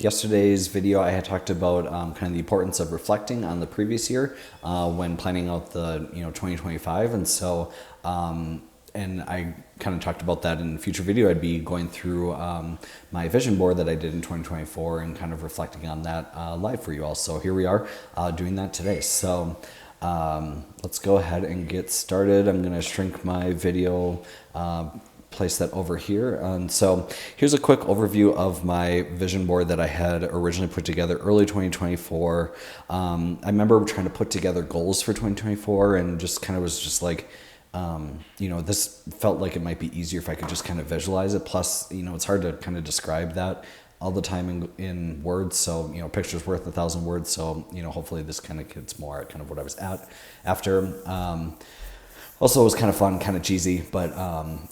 Yesterday's video, I had talked about kind of the importance of reflecting on the previous year when planning out the 2025, and so and I kind of talked about that in a future video. I'd be going through my vision board that I did in 2024 and kind of reflecting on that live for you all. So here we are doing that today. So let's go ahead and get started. I'm going to shrink my video. Place that over here. And so here's a quick overview of my vision board that I had originally put together early 2024. I remember trying to put together goals for 2024 and just kind of was just like, this felt like it might be easier if I could just kind of visualize it. Plus, it's hard to kind of describe that all the time in words. So, pictures worth 1,000 words. So, hopefully this kind of gets more at kind of what I was at after. Also, it was kind of fun, kind of cheesy, but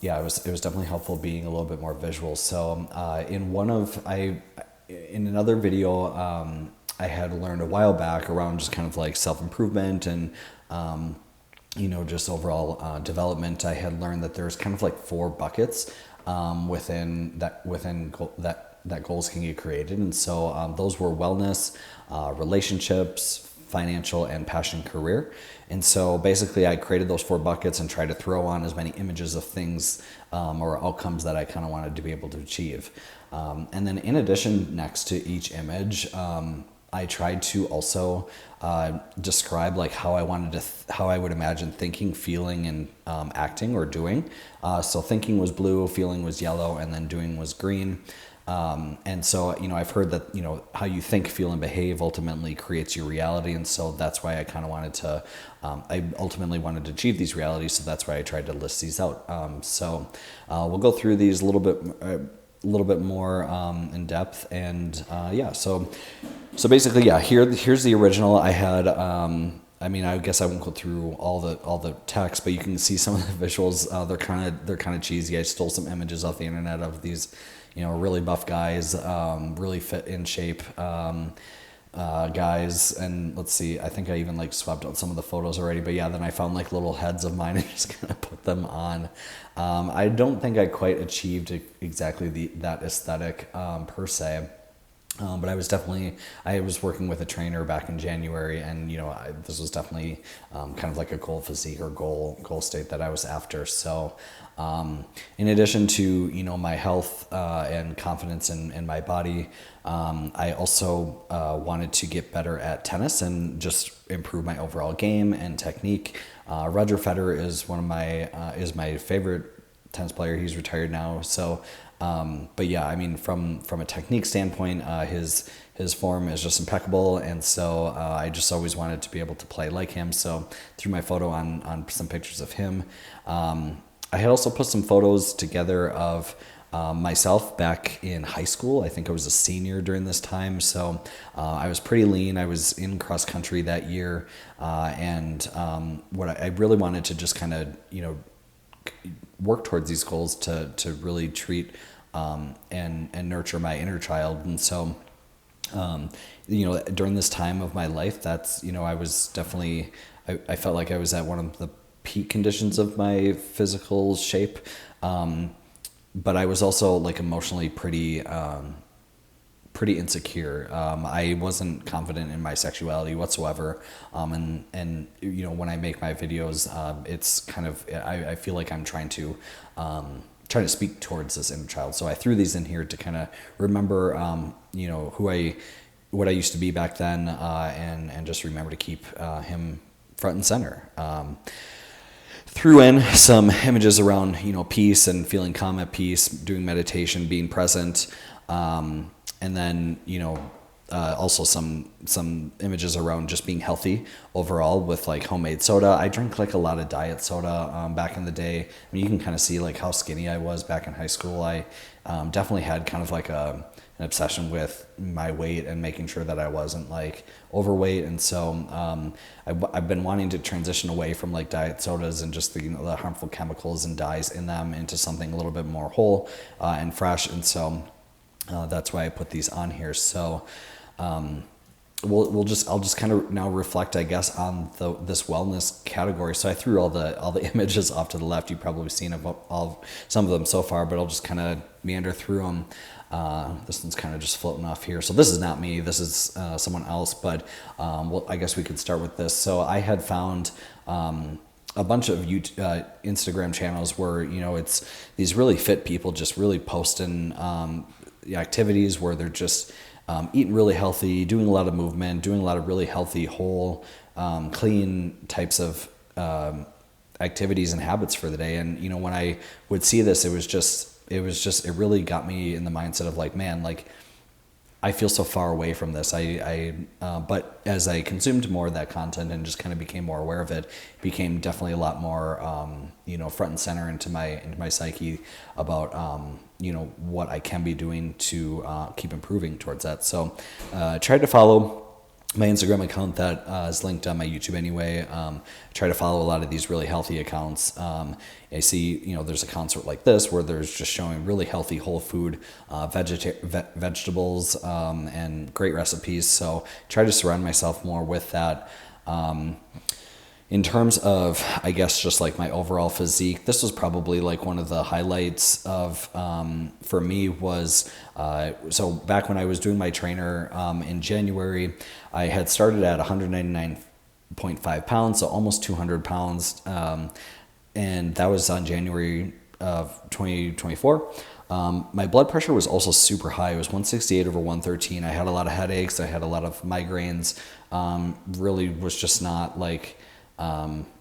yeah, it was definitely helpful being a little bit more visual. So in another video, I had learned a while back around just kind of like self-improvement and just overall development. I had learned that there's kind of like 4 buckets within that goals can get created, and so those were wellness, relationships, financial, and passion career. And so basically I created those 4 buckets and tried to throw on as many images of things or outcomes that I kind of wanted to be able to achieve. And then in addition, next to each image, I tried to also describe like how I would imagine thinking, feeling, and acting or doing. So thinking was blue, feeling was yellow, and then doing was green. And so, I've heard that, how you think, feel, and behave ultimately creates your reality. And so that's why I kind of wanted to, I ultimately wanted to achieve these realities. So that's why I tried to list these out. We'll go through these a little bit more in depth. And yeah, so basically, yeah, here's the original. I had, I guess I won't go through all the text, but you can see some of the visuals. They're kind of cheesy. I stole some images off the internet of these, really buff guys, really fit in shape guys. And let's see, I think I even like swapped out some of the photos already. But yeah, then I found like little heads of mine and just kind of put them on. I don't think I quite achieved exactly that aesthetic per se. But I was working with a trainer back in January, and this was definitely kind of like a goal physique or goal state that I was after. So in addition to my health and confidence in my body, I also wanted to get better at tennis and just improve my overall game and technique. Roger Federer is is my favorite tennis player. He's retired now, so but yeah, from a technique standpoint, his form is just impeccable, and so I just always wanted to be able to play like him. So threw my photo on some pictures of him. I had also put some photos together of myself back in high school. I think I was a senior during this time, so I was pretty lean. I was in cross country that year, and what I really wanted to just kind of work towards these goals to really treat and nurture my inner child. And so during this time of my life, that's I was definitely I felt like I was at one of the peak conditions of my physical shape, but I was also like emotionally pretty insecure. I wasn't confident in my sexuality whatsoever. And when I make my videos, it's kind of, I feel like I'm trying to speak towards this inner child. So I threw these in here to kind of remember, what I used to be back then, and just remember to keep him front and center. Threw in some images around, peace and feeling calm at peace, doing meditation, being present. And then, also some images around just being healthy overall with like homemade soda. I drank like a lot of diet soda back in the day. You can kind of see like how skinny I was back in high school. I definitely had kind of like an obsession with my weight and making sure that I wasn't like overweight. And so I've been wanting to transition away from like diet sodas and just the harmful chemicals and dyes in them into something a little bit more whole and fresh. And so that's why I put these on here. So I'll just kind of now reflect, I guess, on this wellness category. So I threw all the images off to the left. You've probably seen some of them so far, but I'll just kind of meander through them. This one's kind of just floating off here. So this is not me. This is someone else. But well, I guess we could start with this. So I had found a bunch of Instagram channels where, it's these really fit people just really posting activities where they're just eating really healthy, doing a lot of movement, doing a lot of really healthy, whole, clean types of activities and habits for the day. And, when I would see this, it really got me in the mindset of like, man, like, I feel so far away from this. But as I consumed more of that content and just kind of became more aware of it, became definitely a lot more, front and center into my psyche about, what I can be doing to keep improving towards that. So I tried to follow my Instagram account that is linked on my YouTube anyway. Try to follow a lot of these really healthy accounts. I see, there's accounts like this where there's just showing really healthy whole food, vegetables, and great recipes. So try to surround myself more with that. In terms of, I guess, just like my overall physique, this was probably like one of the highlights of, for me was, so back when I was doing my trainer in January, I had started at 199.5 pounds, so almost 200 pounds. And that was on January of 2024. My blood pressure was also super high. It was 168 over 113. I had a lot of headaches. I had a lot of migraines. Really was just not like,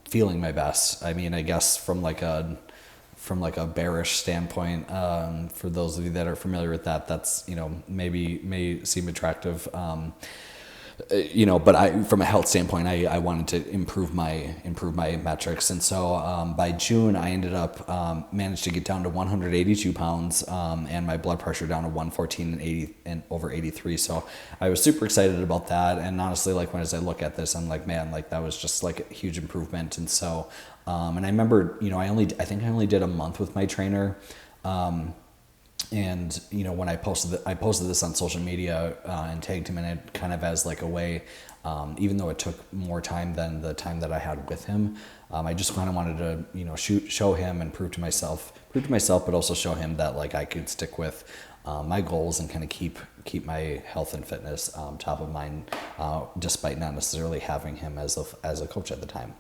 feeling my best. I mean, I guess from like a bearish standpoint, for those of you that are familiar with that, that's, may seem attractive. But from a health standpoint, I wanted to improve my metrics. And so, by June, I ended up, managed to get down to 182 pounds, and my blood pressure down to 114 and over 83. So I was super excited about that. And honestly, like as I look at this, I'm like, man, like that was just like a huge improvement. And so, and I remember, I think I only did a month with my trainer. And when I posted this on social media and tagged him in it kind of as like a way, even though it took more time than the time that I had with him, I just kind of wanted to show him and prove to myself, but also show him that like I could stick with my goals and kind of keep my health and fitness top of mind, despite not necessarily having him as a coach at the time.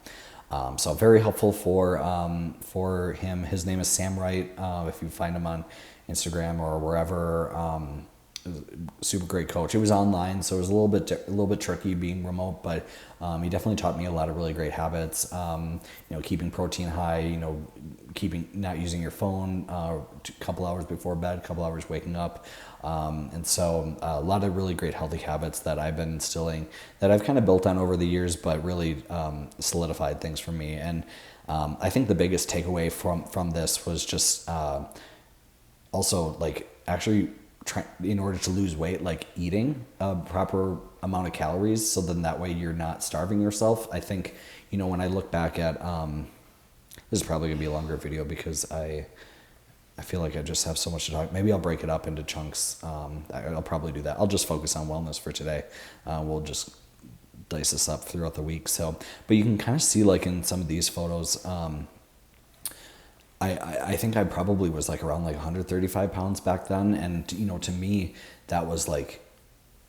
So very helpful for him. His name is Sam Wright. If you find him on Instagram or wherever, super great coach. It was online, so it was a little bit tricky being remote, but he definitely taught me a lot of really great habits. Keeping protein high, not using your phone a couple hours before bed, a couple hours waking up. And so a lot of really great healthy habits that I've been instilling that I've kind of built on over the years, but really solidified things for me. And I think the biggest takeaway from this was just also like actually in order to lose weight, like eating a proper amount of calories, so then that way you're not starving yourself. I think, when I look back at, this is probably gonna be a longer video because I feel like I just have so much to talk. Maybe I'll break it up into chunks. I'll probably do that. I'll just focus on wellness for today. We'll just dice this up throughout the week. So, but you can kind of see like in some of these photos, I think I probably was like around like 135 pounds back then. And, to me, that was like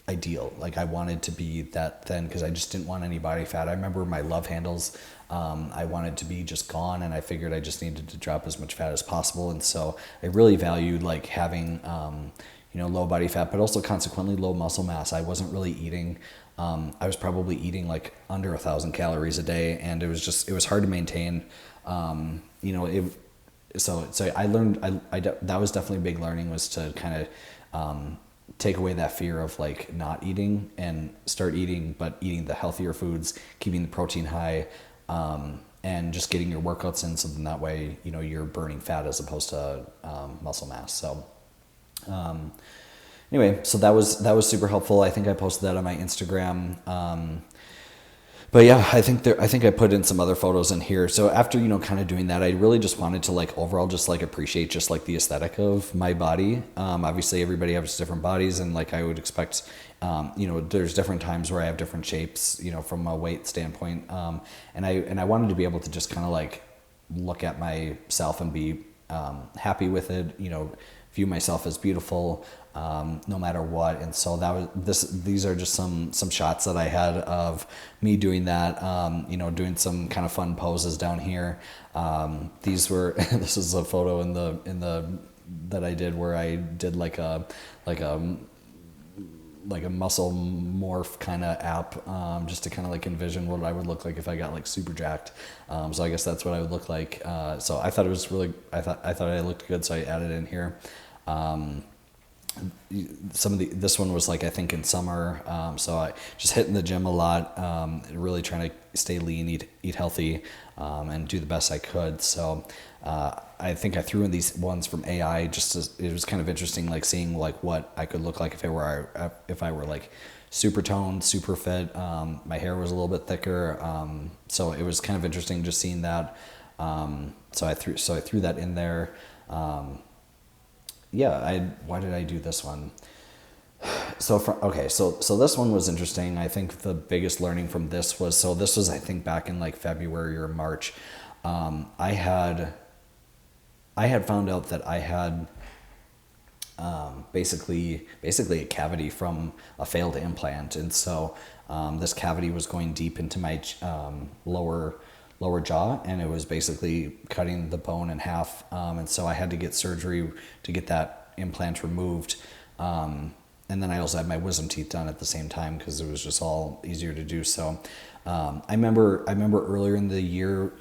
ideal. Like I wanted to be that thin because I just didn't want any body fat. I remember my love handles, I wanted to be just gone, and I figured I just needed to drop as much fat as possible. And so I really valued like having, low body fat, but also consequently low muscle mass. I wasn't really eating, I was probably eating like under 1,000 calories a day, and it was hard to maintain. So I learned, that was definitely a big learning, was to kind of take away that fear of like not eating and start eating, but eating the healthier foods, keeping the protein high, and just getting your workouts in, so then that way, you're burning fat as opposed to muscle mass. So anyway, so that was super helpful. I think I posted that on my Instagram. But yeah, I think I put in some other photos in here. So after, kind of doing that, I really just wanted to like overall just like appreciate just like the aesthetic of my body. Obviously everybody has different bodies, and like I would expect, there's different times where I have different shapes, from a weight standpoint. And I wanted to be able to just kind of like look at myself and be happy with it, view myself as beautiful. no matter what. And so that was this. These are just some shots that I had of me doing that. Doing some kind of fun poses down here. These were this is a photo in the that I did where I did like a muscle morph kind of app, just to kind of like envision what I would look like if I got like super jacked. So I guess that's what I would look like. So I thought it was really, I thought I looked good, so I added it in here. This one was like, I think in summer. So I just hitting the gym a lot, really trying to stay lean, eat healthy, and do the best I could. So, I think I threw in these ones from AI just as it was kind of interesting, like seeing like what I could look like if I were like super toned, super fit. My hair was a little bit thicker. So it was kind of interesting just seeing that. So I threw that in there. Why did I do this one? So this one was interesting. I think the biggest learning from this was, I think back in like February or March. I had found out that I had basically a cavity from a failed implant, and so this cavity was going deep into my lower jaw, and it was basically cutting the bone in half, and so I had to get surgery to get that implant removed. And then I also had my wisdom teeth done at the same time because it was just all easier to do. So I remember earlier in the year,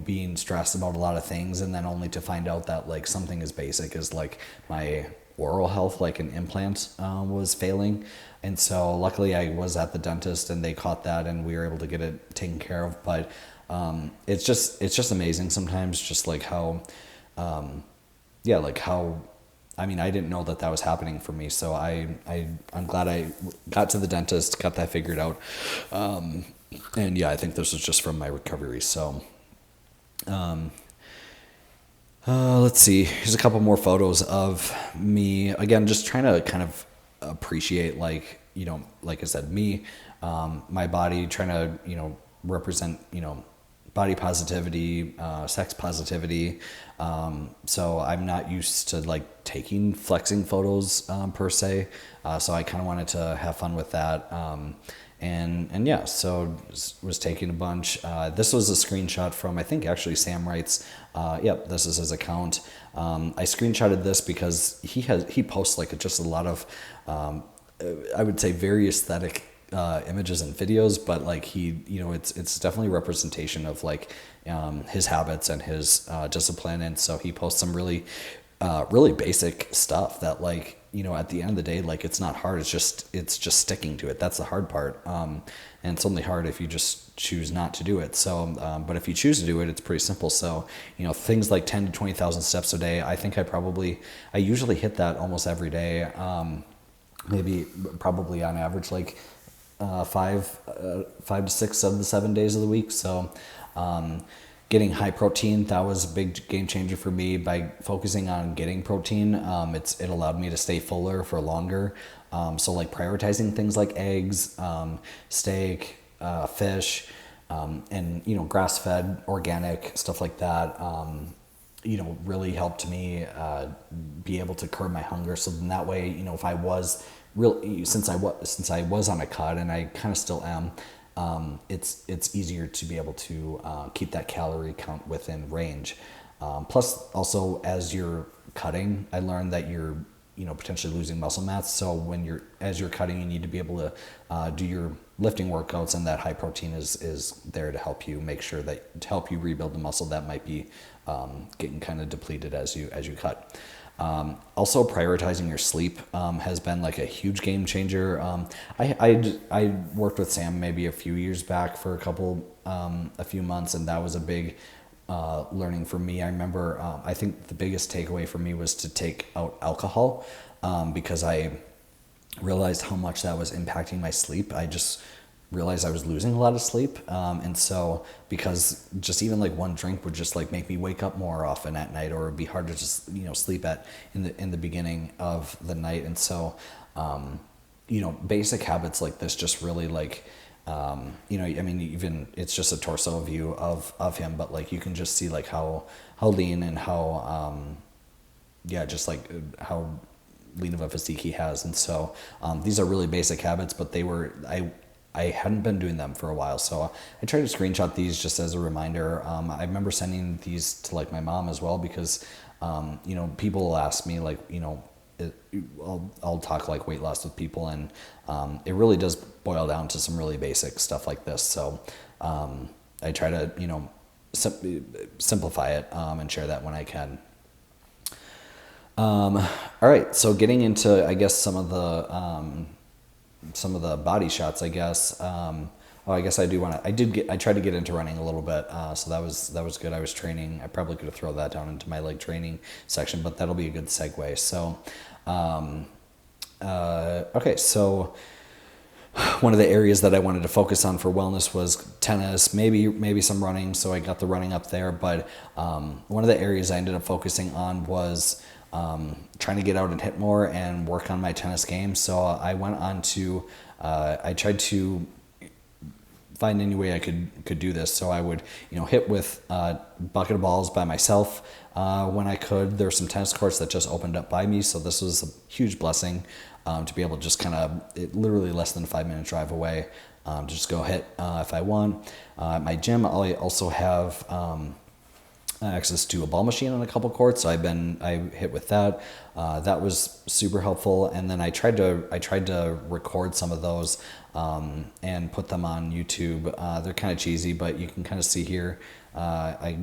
being stressed about a lot of things, and then only to find out that like something as basic as like my oral health, like an implant, was failing. And so luckily I was at the dentist and they caught that and we were able to get it taken care of. But it's just amazing sometimes, just like how, I mean, I didn't know that was happening for me. So I'm glad I got to the dentist, got that figured out. And yeah, I think this was just from my recovery. So, let's see, here's a couple more photos of me, again, just trying to kind of appreciate, like, like I said, me, my body, trying to, represent, body positivity, sex positivity. So I'm not used to like taking flexing photos, per se. So I kind of wanted to have fun with that. And yeah, so was taking a bunch. This was a screenshot from, I think actually Sam Wrights. Yep, this is his account. I screenshotted this because he posts like just a lot of, I would say very aesthetic images and videos, but like he, it's definitely representation of like his habits and his discipline. And so he posts some really basic stuff that, like, at the end of the day, like, it's not hard. It's just sticking to it. That's the hard part. And it's only hard if you just choose not to do it. So, but if you choose to do it, it's pretty simple. So, things like 10 to 20,000 steps a day, I think I usually hit that almost every day. Probably on average, like, 5 to 6 of the 7 days of the week. So, getting high protein, that was a big game changer for me. By focusing on getting protein, it allowed me to stay fuller for longer. So like prioritizing things like eggs, steak, fish, and grass-fed, organic stuff like that. Really helped me be able to curb my hunger. So then that way, if I was since I was on a cut, and I kind of still am. It's easier to be able to keep that calorie count within range. Plus, also as you're cutting, I learned that you're potentially losing muscle mass. So as you're cutting, you need to be able to do your lifting workouts, and that high protein is there to help you to help you rebuild the muscle that might be getting kind of depleted as you cut. Also prioritizing your sleep has been like a huge game changer. I worked with Sam maybe a few years back for a few months, and that was a big learning for me. I remember I think the biggest takeaway for me was to take out alcohol, because I realized how much that was impacting my sleep. I just realized I was losing a lot of sleep, and so because just even like one drink would just like make me wake up more often at night, or it'd be hard to just sleep in the beginning of the night. And so basic habits like this just really like I mean, even it's just a torso view of him, but like you can just see like how lean and how just like how lean of a physique he has. And so these are really basic habits, but I hadn't been doing them for a while. So I tried to screenshot these just as a reminder. I remember sending these to like my mom as well, because, people will ask me like, I'll talk like weight loss with people, and it really does boil down to some really basic stuff like this. So I try to, simplify it and share that when I can. All right, so getting into, I guess, some of the body shots, I guess. I guess I tried to get into running a little bit, so that was good. I was training. I probably could have thrown that down into my leg training section, but that'll be a good segue. So, okay, so one of the areas that I wanted to focus on for wellness was tennis, maybe some running. So I got the running up there, but one of the areas I ended up focusing on was trying to get out and hit more and work on my tennis game. So I went on to, I tried to find any way I could do this. So I would, hit with bucket of balls by myself when I could. There were some tennis courts that just opened up by me, so this was a huge blessing to be able to just literally less than a 5-minute drive away, just go hit if I want. At my gym, I also have access to a ball machine on a couple courts, so I hit with that. That was super helpful. And then I tried to record some of those and put them on YouTube. They're kind of cheesy, but you can kind of see here. I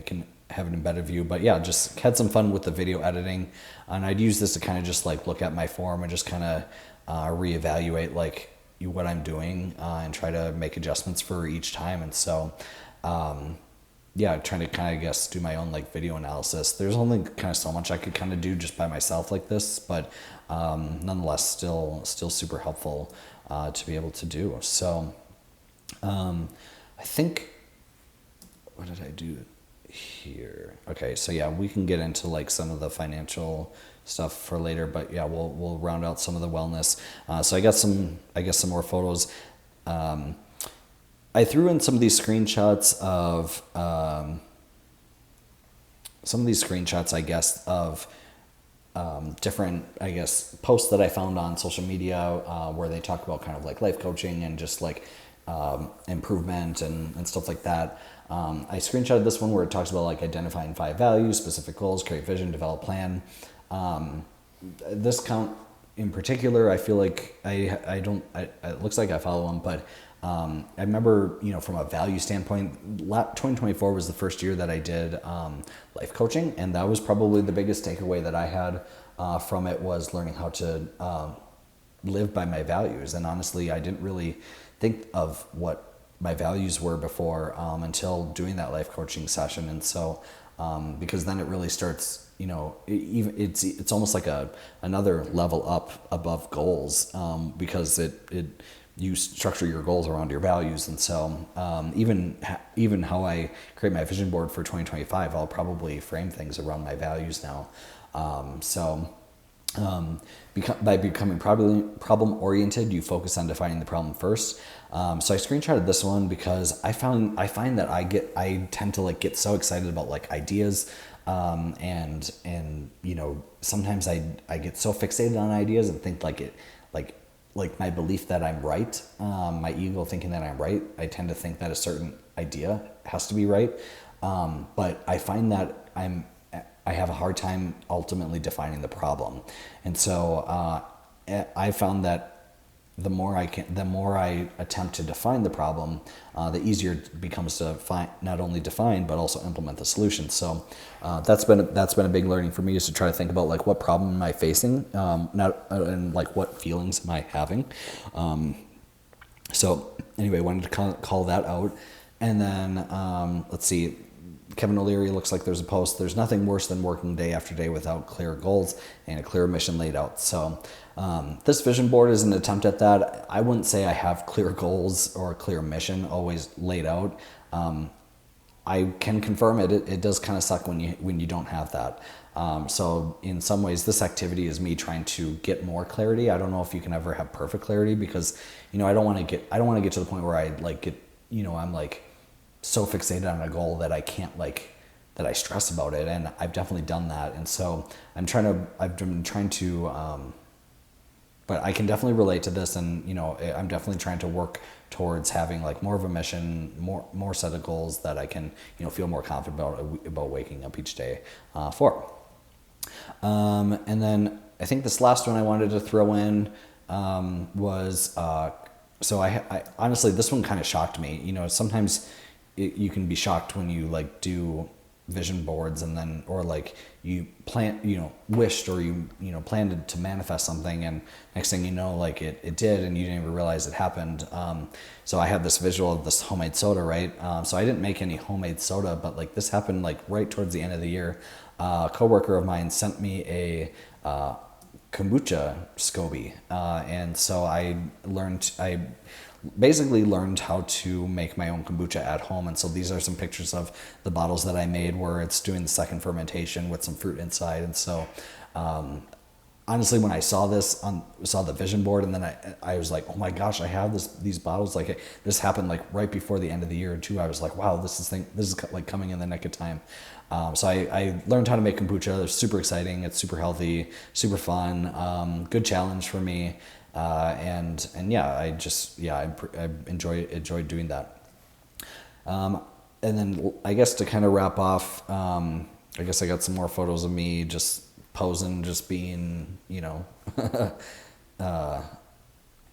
can have an embedded view, but yeah, just had some fun with the video editing. And I'd use this to kind of just like look at my form and just kind of reevaluate like what I'm doing and try to make adjustments for each time. And so, trying to kind of, I guess, do my own like video analysis. There's only kind of so much I could kind of do just by myself like this, but nonetheless, still super helpful to be able to do. So I think, what did I do here? Okay, so yeah, we can get into like some of the financial stuff for later, but yeah, we'll round out some of the wellness. So I got some more photos. I threw in some of these screenshots of different, I guess, posts that I found on social media where they talk about kind of like life coaching and just like improvement and stuff like that. I screenshotted this one where it talks about like identifying 5 values, specific goals, create vision, develop plan. This count in particular, I feel like it looks like I follow them, but I remember, from a value standpoint, 2024 was the first year that I did life coaching, and that was probably the biggest takeaway that I had from it, was learning how to live by my values. And honestly, I didn't really think of what my values were before until doing that life coaching session. And so because then it really starts, it's almost like another level up above goals, because you structure your goals around your values. And so even how I create my vision board for 2025, I'll probably frame things around my values now. By becoming problem oriented, you focus on defining the problem first. So I screenshotted this one because I find that I tend to like get so excited about like ideas, and sometimes I get so fixated on ideas and think like my belief that I'm right, my ego thinking that I'm right. I tend to think that a certain idea has to be right, but I find that I have a hard time ultimately defining the problem. And so I found that the more I attempt to define the problem, the easier it becomes to not only define but also implement the solution. So that's been a big learning for me, is to try to think about like what problem am I facing, and like what feelings am I having. So anyway, wanted to call that out. And then let's see. Kevin O'Leary, looks like there's a post. There's nothing worse than working day after day without clear goals and a clear mission laid out. So this vision board is an attempt at that. I wouldn't say I have clear goals or a clear mission always laid out. I can confirm it does kind of suck when you don't have that. So in some ways, this activity is me trying to get more clarity. I don't know if you can ever have perfect clarity, because I don't want to get to the point where I like get I'm like so fixated on a goal that I can't like I stress about it, and I've definitely done that. And so I've been trying to, but I can definitely relate to this, and I'm definitely trying to work towards having like more of a mission, more set of goals that I can feel more confident about waking up each day for. And then I think this last one I wanted to throw in was so I honestly, this one kind of shocked me. Sometimes you can be shocked when you like do vision boards, and then, or like you wished, or planned to manifest something, and next thing you know, like it did, and you didn't even realize it happened. So I had this visual of this homemade soda, right? So I didn't make any homemade soda, but like this happened like right towards the end of the year. A coworker of mine sent me a kombucha SCOBY, and so I basically learned how to make my own kombucha at home. And so these are some pictures of the bottles that I made, where it's doing the second fermentation with some fruit inside. And so honestly, when I saw the vision board, and then I was like, oh my gosh, I have these bottles. Like this happened like right before the end of the year too. I was like, wow, this is like coming in the nick of time. So I learned how to make kombucha. It's super exciting. It's super healthy, super fun. Good challenge for me. And yeah, I enjoyed doing that. And then I guess to kind of wrap off, I guess I got some more photos of me just posing, just being, I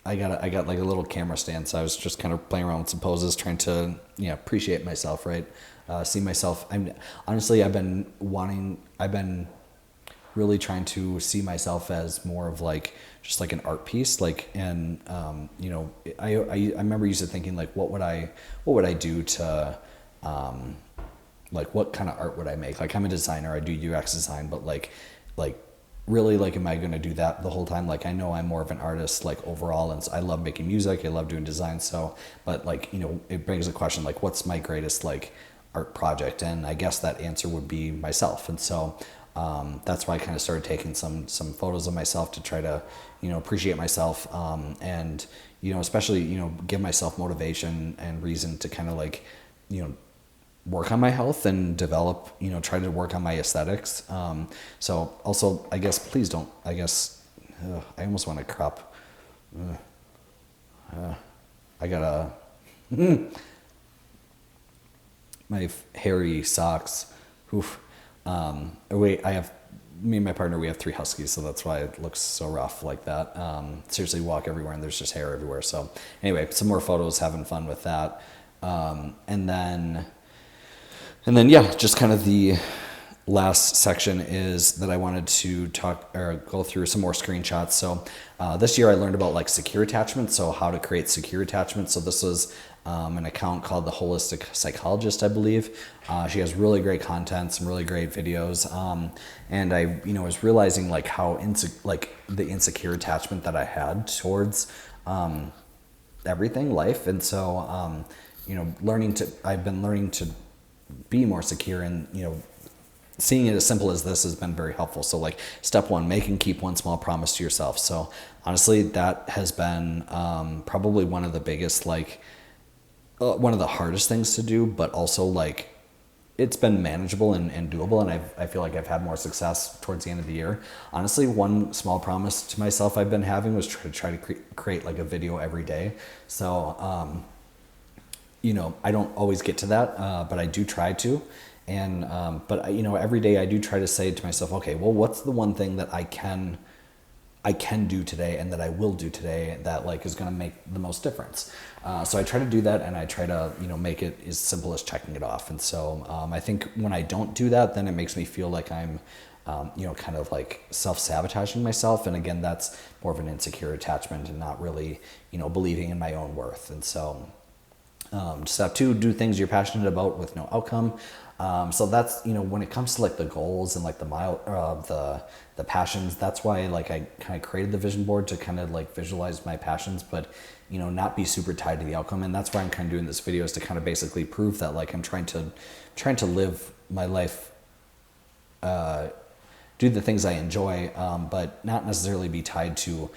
got like a little camera stand, so I was just kind of playing around with some poses, trying to appreciate myself, right? See myself. I've been really trying to see myself as more of like just like an art piece, like, and I remember used to thinking like, what would I do to like what kind of art would I make? Like I'm a designer, I do UX design, but like really, like, am I going to do that the whole time? Like, I know I'm more of an artist, like, overall, and so I love making music, I love doing design, so, but, like, it brings a question, like, what's my greatest, like, art project? And I guess that answer would be myself, and so, that's why I kind of started taking some photos of myself to try to, appreciate myself, and, especially, give myself motivation and reason to kind of, like, work on my health and develop, try to work on my aesthetics. So also, I guess, please don't, I almost want to crop. I got my hairy socks. Oof. Me and my partner, we have 3 huskies, so that's why it looks so rough like that. Seriously, walk everywhere and there's just hair everywhere. So anyway, some more photos, having fun with that. And then, yeah, just kind of the last section is that I wanted to go through some more screenshots. So this year I learned about like secure attachments, so how to create secure attachments. So this was an account called The Holistic Psychologist, I believe. She has really great content, some really great videos. And I, was realizing like how the insecure attachment that I had towards everything, life. And so, I've been learning to be more secure, and seeing it as simple as this has been very helpful. So like step 1, make and keep one small promise to yourself. So honestly, that has been probably one of the biggest, like one of the hardest things to do, but also like it's been manageable and doable, and I feel like I've had more success towards the end of the year. Honestly, one small promise to myself I've been having was try to create like a video every day. So I don't always get to that, but I do try to. And, but every day I do try to say to myself, okay, well, what's the one thing that I can do today, and that I will do today, that like is going to make the most difference. So I try to do that, and I try to, make it as simple as checking it off. And so, I think when I don't do that, then it makes me feel like I'm, kind of like self-sabotaging myself. And again, that's more of an insecure attachment, and not really, believing in my own worth. And so, step 2, do things you're passionate about with no outcome. So that's, when it comes to like the goals and like the passions, that's why like I kind of created the vision board to kind of like visualize my passions, but not be super tied to the outcome. And that's why I'm kind of doing this video, is to kind of basically prove that like I'm trying to live my life, do the things I enjoy, but not necessarily be tied to,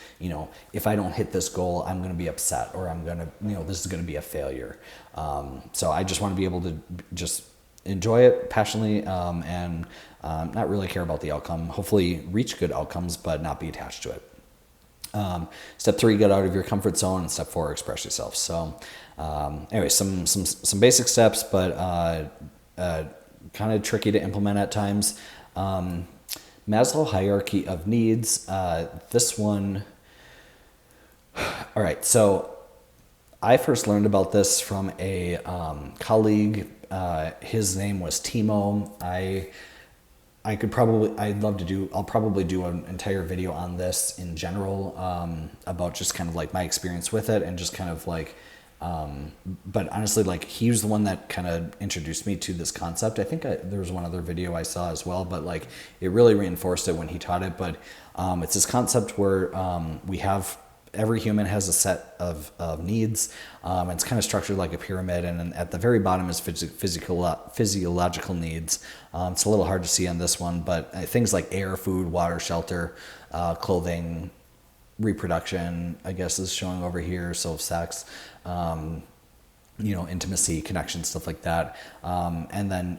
if I don't hit this goal, I'm going to be upset, or I'm going to, this is going to be a failure. So I just want to be able to just enjoy it passionately, and not really care about the outcome. Hopefully reach good outcomes, but not be attached to it. Step 3, get out of your comfort zone, and step 4, express yourself. So anyway, some basic steps, but kind of tricky to implement at times. Maslow hierarchy of needs. This one. All right. So I first learned about this from a colleague. His name was Timo. I'll probably do an entire video on this in general, about just kind of like my experience with it, and just kind of like, but honestly, like, he was the one that kind of introduced me to this concept. I think there was one other video I saw as well, but like, it really reinforced it when he taught it. But it's this concept where every human has a set of needs. It's kind of structured like a pyramid, and then at the very bottom is physiological needs. It's a little hard to see on this one, but things like air, food, water, shelter, clothing, reproduction, I guess, is showing over here. So sex, intimacy, connection, stuff like that. And then,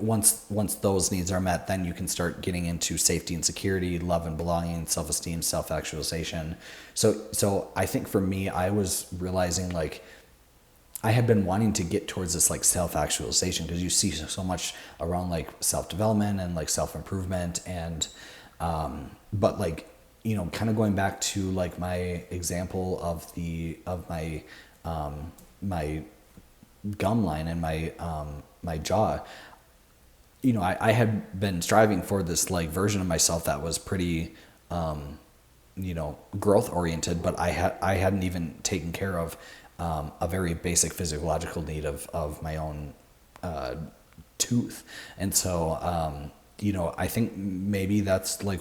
once those needs are met, then you can start getting into safety and security, love and belonging, self-esteem, self-actualization. So I think for me, I was realizing, like, I had been wanting to get towards this like self-actualization, because you see so much around like self-development and like self-improvement, and but like, kind of going back to like my example of my my gum line and my jaw. I had been striving for this like version of myself that was pretty growth oriented, but I hadn't even taken care of a very basic physiological need of my own tooth. And so I think maybe that's like,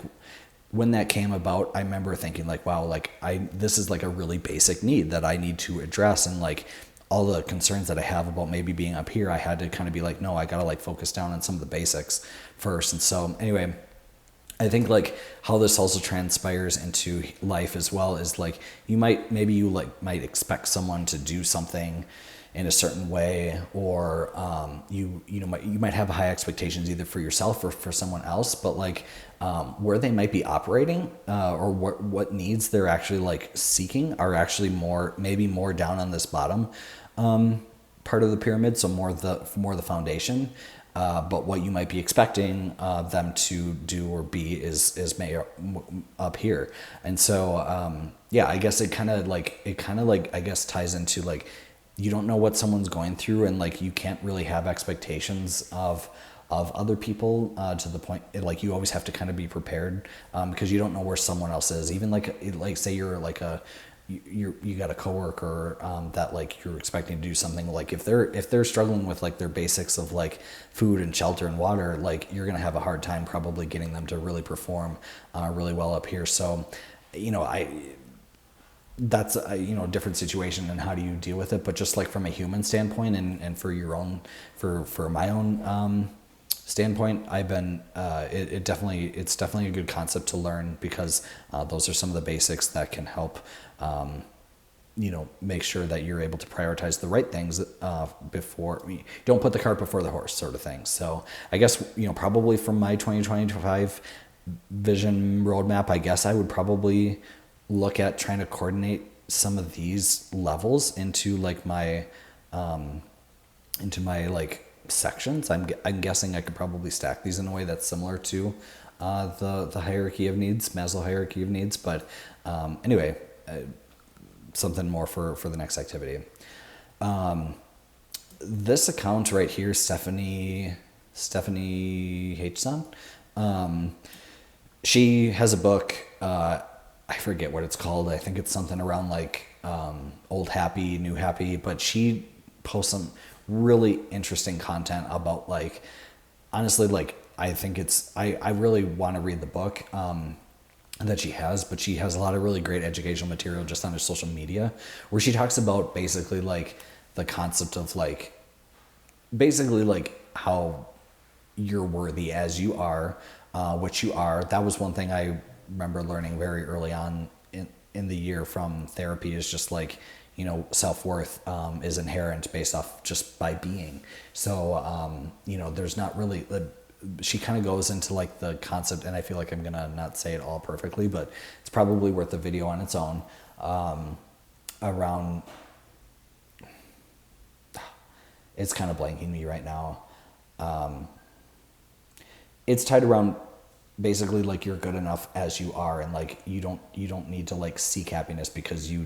when that came about, I remember thinking like, wow, like this is like a really basic need that I need to address. And like, all the concerns that I have about maybe being up here, I had to kind of be like, no, I gotta like focus down on some of the basics first. And so anyway, I think like how this also transpires into life as well is like, you might expect someone to do something in a certain way, or you might have high expectations either for yourself or for someone else, but like where they might be operating, or what needs they're actually like seeking are actually maybe more down on this bottom part of the pyramid, so more the foundation. But what you might be expecting them to do or be is up here. And so I guess it kind of I guess ties into like, you don't know what someone's going through, and like, you can't really have expectations of other people to the point, like, you always have to kind of be prepared, because you don't know where someone else is. Even like say you're like you got a coworker that like you're expecting to do something, like if they're struggling with like their basics of like food and shelter and water, like, you're gonna have a hard time probably getting them to really perform really well up here. So that's a different situation, and how do you deal with it. But just like from a human standpoint, and for your own for my own standpoint, I've been it's definitely a good concept to learn, because those are some of the basics that can help make sure that you're able to prioritize the right things before. Don't put the cart before the horse, sort of thing. So I guess probably from my 2025 vision roadmap, I guess I would probably look at trying to coordinate some of these levels into like my like sections. I'm guessing I could probably stack these in a way that's similar to the hierarchy of needs, Maslow hierarchy of needs. But anyway, something more for the next activity. This account right here, Stephanie H. She has a book. I forget what it's called. I think it's something around like old happy, new happy, but she posts some really interesting content about like, honestly, like, I think I really want to read the book that she has, but she has a lot of really great educational material just on her social media, where she talks about basically like the concept of like, basically like how you're worthy as you are, what you are. That was one thing I remember learning very early on in the year from therapy, is just like, self-worth is inherent based off just by being. So, there's not really, she kind of goes into like the concept, and I feel like I'm going to not say it all perfectly, but it's probably worth a video on its own, around, it's kind of blanking me right now. It's tied around basically like you're good enough as you are, and like you don't need to like seek happiness, because you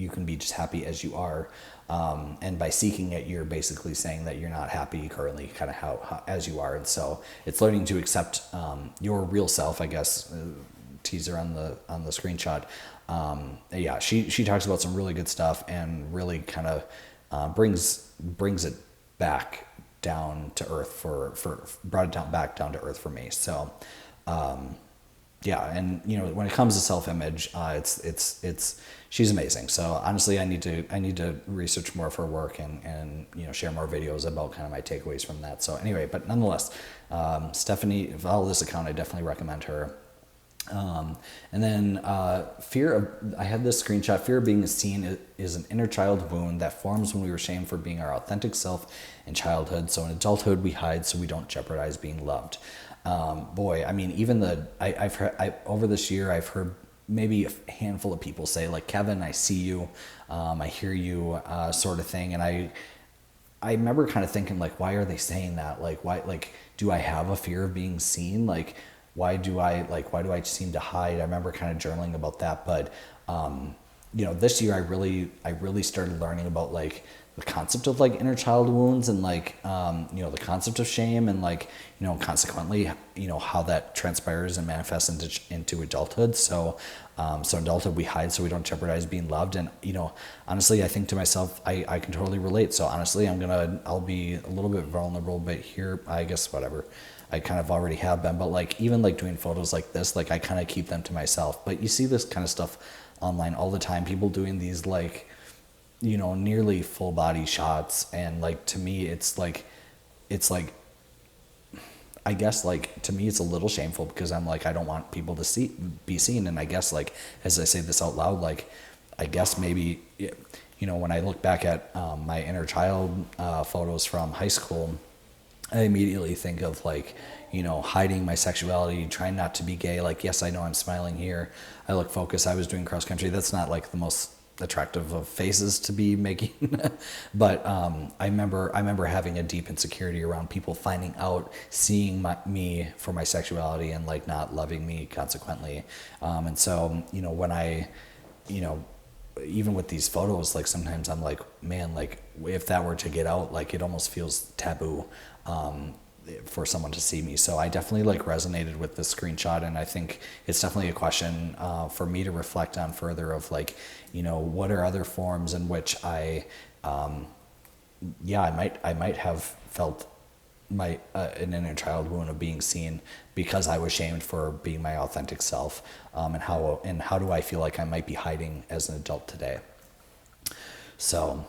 can be just happy as you are, and by seeking it, you're basically saying that you're not happy currently, kind of how as you are. And so it's learning to accept your real self, I guess. Teaser on the screenshot. Yeah, she talks about some really good stuff, and really kind of brings it back down to earth for brought it back down to earth for me. So yeah, and when it comes to self-image, it's she's amazing. So honestly, I need to research more of her work, and share more videos about kind of my takeaways from that. So anyway, but nonetheless, Stephanie, follow this account. I definitely recommend her. And then I had this screenshot. Fear of being seen is an inner child wound that forms when we were shamed for being our authentic self in childhood. So in adulthood, we hide so we don't jeopardize being loved. Boy, I mean, even over this year, I've heard maybe a handful of people say, like, Kevin, I see you, I hear you, sort of thing. And I remember kind of thinking, like, why are they saying that? Like, why, like, do I have a fear of being seen? Like, why do I seem to hide? I remember kind of journaling about that. But, this year I really started learning about like the concept of like inner child wounds, and like, the concept of shame, and like, consequently, how that transpires and manifests into adulthood. So in adulthood, we hide so we don't jeopardize being loved. And, honestly, I think to myself, I can totally relate. So honestly, I'll be a little bit vulnerable, but here, I guess, whatever. I kind of already have been, but like, even like doing photos like this, like I kind of keep them to myself. But you see this kind of stuff online all the time, people doing these like, nearly full body shots. And like, to me, it's like, I guess, like, to me, it's a little shameful, because I'm like, I don't want people to be seen. And I guess, like, as I say this out loud, like, I guess maybe, when I look back at my inner child photos from high school, I immediately think of like, hiding my sexuality, trying not to be gay. Like, yes, I know I'm smiling here, I look focused, I was doing cross country. That's not like the most attractive of faces to be making. But I remember having a deep insecurity around people finding out, seeing me for my sexuality, and like not loving me consequently. And so, when I, even with these photos, like sometimes I'm like, man, like if that were to get out, like it almost feels taboo for someone to see me. So I definitely like resonated with this screenshot, and I think it's definitely a question for me to reflect on further of like, what are other forms in which I might have felt an inner child wound of being seen because I was shamed for being my authentic self, and how do I feel like I might be hiding as an adult today. So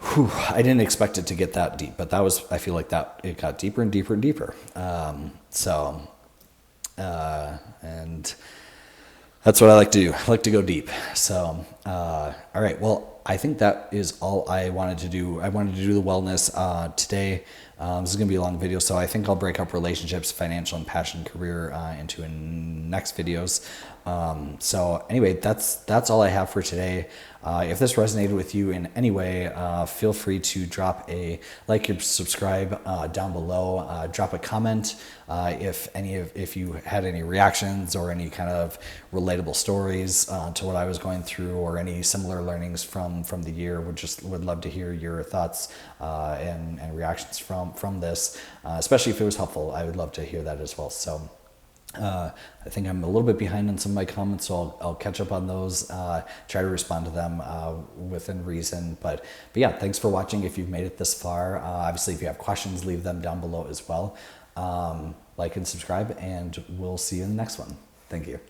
I didn't expect it to get that deep, but I feel like that it got deeper and deeper and deeper. And that's what I like to do. I like to go deep. So, all right. Well, I think that is all I wanted to do. I wanted to do the wellness today. This is going to be a long video, so I think I'll break up relationships, financial, and passion, career into next videos. So anyway, that's all I have for today. If this resonated with you in any way, feel free to drop a like or subscribe down below. Drop a comment if you had any reactions or any kind of relatable stories to what I was going through, or any similar learnings from the year. Would love to hear your thoughts and reactions from this, especially if it was helpful. I would love to hear that as well. So. I think I'm a little bit behind on some of my comments, so I'll catch up on those, try to respond to them within reason. But yeah, thanks for watching if you've made it this far. Obviously, if you have questions, leave them down below as well. Like and subscribe, and we'll see you in the next one. Thank you.